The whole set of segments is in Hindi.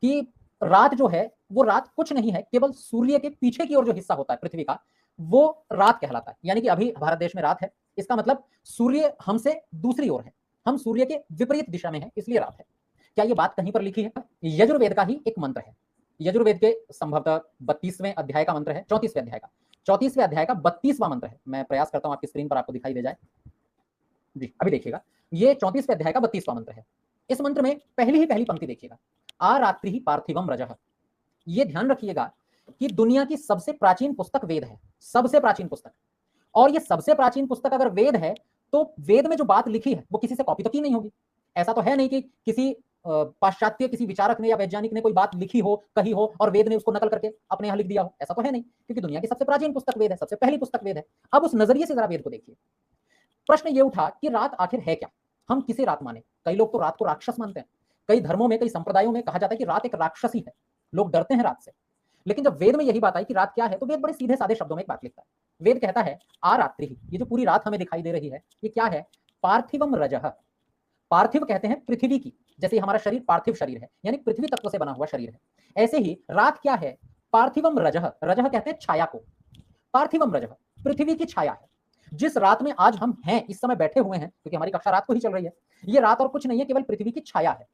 कि रात जो है वो रात कुछ नहीं है, केवल सूर्य के पीछे की ओर जो हिस्सा होता है पृथ्वी का, वो रात कहलाता है। यानी कि अभी भारत देश में रात है, इसका मतलब सूर्य हमसे दूसरी ओर है, हम सूर्य के विपरीत दिशा में हैं, इसलिए रात है। क्या ये बात कहीं पर लिखी है? यजुर्वेद का ही एक मंत्र है। यजुर्वेद के संभवतः 32वें अध्याय का मंत्र है, 34वें अध्याय का, 34वें अध्याय का 32वां मंत्र है। मैं प्रयास करता हूं आपकी स्क्रीन पर आपको दिखाई दे जाए। जी अभी देखिएगा, ये 34वें अध्याय का 32वां मंत्र है। इस मंत्र में पहली ही पहली पंक्ति देखिएगा, आ रात्रि पार्थिवम रजः। ये ध्यान रखिएगा कि दुनिया की सबसे प्राचीन पुस्तक वेद है, सबसे प्राचीन पुस्तक। और ये सबसे प्राचीन पुस्तक अगर वेद है, तो वेद में जो बात लिखी है वो किसी से कॉपी तो की नहीं होगी। ऐसा तो है नहीं कि किसी पाश्चात्य किसी विचारक ने या वैज्ञानिक ने कोई बात लिखी हो, कही हो और वेद ने उसको नकल करके अपने यहां लिख दिया हो। ऐसा तो है नहीं, क्योंकि दुनिया की सबसे प्राचीन पुस्तक वेद है, सबसे पहली पुस्तक वेद है। अब उस नजरिए से जरा वेद को देखिए। प्रश्न ये उठा कि रात आखिर है क्या, हम किसे रात माने? कई लोग तो रात को राक्षस मानते हैं। कई धर्मों में, कई संप्रदायों में कहा जाता है कि रात एक राक्षसी है, लोग डरते हैं रात से। लेकिन जब वेद में यही बात आई कि रात क्या है, तो वेद बड़े सीधे साधे शब्दों में एक बात लिखता है। वेद कहता है आ रात्रि ही, ये जो पूरी रात हमें दिखाई दे रही है, ये क्या है? पार्थिवम रजः। पार्थिव कहते हैं पृथ्वी की, जैसे हमारा शरीर पार्थिव शरीर है, यानी पृथ्वी तत्व से बना हुआ शरीर है। ऐसे ही रात क्या है? पार्थिवम रजः। रजः कहते हैं छाया को। पार्थिवम रजः, पृथ्वी की छाया है। जिस रात में आज हम हैं, इस समय बैठे हुए हैं, क्योंकि हमारी कक्षा रात को ही चल रही है, ये रात और कुछ नहीं है, केवल पृथ्वी की छाया है।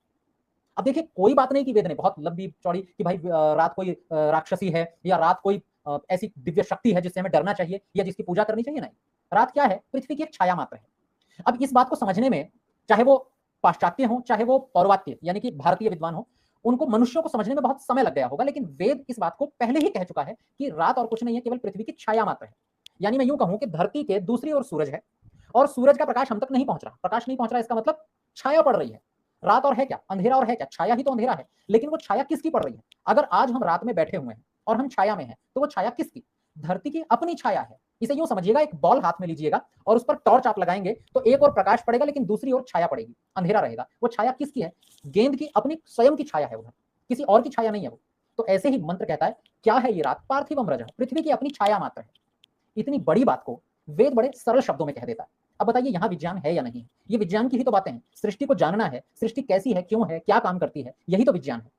अब देखिए, कोई बात नहीं कि वेद ने बहुत लंबी चौड़ी कि भाई रात कोई राक्षसी है या रात कोई ऐसी दिव्य शक्ति है जिससे हमें डरना चाहिए या जिसकी पूजा करनी चाहिए, नहीं। रात क्या है? पृथ्वी की एक छाया मात्र है। अब इस बात को समझने में, चाहे वो पाश्चात्य हो चाहे वो पौर्वात्य यानी कि भारतीय विद्वान हो, उनको मनुष्यों को समझने में बहुत समय लग गया होगा, लेकिन वेद इस बात को पहले ही कह चुका है कि रात और कुछ नहीं है, केवल पृथ्वी की छाया मात्र है। यानी मैं यूं कहूं कि धरती के दूसरी ओर सूरज है और सूरज का प्रकाश हम तक नहीं पहुंच रहा। प्रकाश नहीं पहुंच रहा, इसका मतलब छाया पड़ रही है। रात और है क्या? अंधेरा और है क्या? छाया ही तो अंधेरा है। लेकिन वो छाया किसकी पड़ रही है? अगर आज हम रात में बैठे हुए हैं और हम छाया में हैं, तो वो छाया किसकी? धरती की अपनी छाया है। इसे यूं समझिएगा, एक बॉल हाथ में लीजिएगा और उस पर टॉर्च आप लगाएंगे तो एक और प्रकाश पड़ेगा, लेकिन दूसरी ओर छाया पड़ेगी, अंधेरा रहेगा। वो छाया किसकी है? गेंद की अपनी स्वयं की छाया है, उधर किसी और की छाया नहीं है वो। तो ऐसे ही मंत्र कहता है, क्या है ये रात? पार्थिवम रजः, पृथ्वी की अपनी छाया मात्र है। इतनी बड़ी बात को वेद बड़े सरल शब्दों में कह देता है। अब बताइए, यहां विज्ञान है या नहीं? ये विज्ञान की ही तो बातें हैं। सृष्टि को जानना है, सृष्टि कैसी है, क्यों है, क्या काम करती है, यही तो विज्ञान है।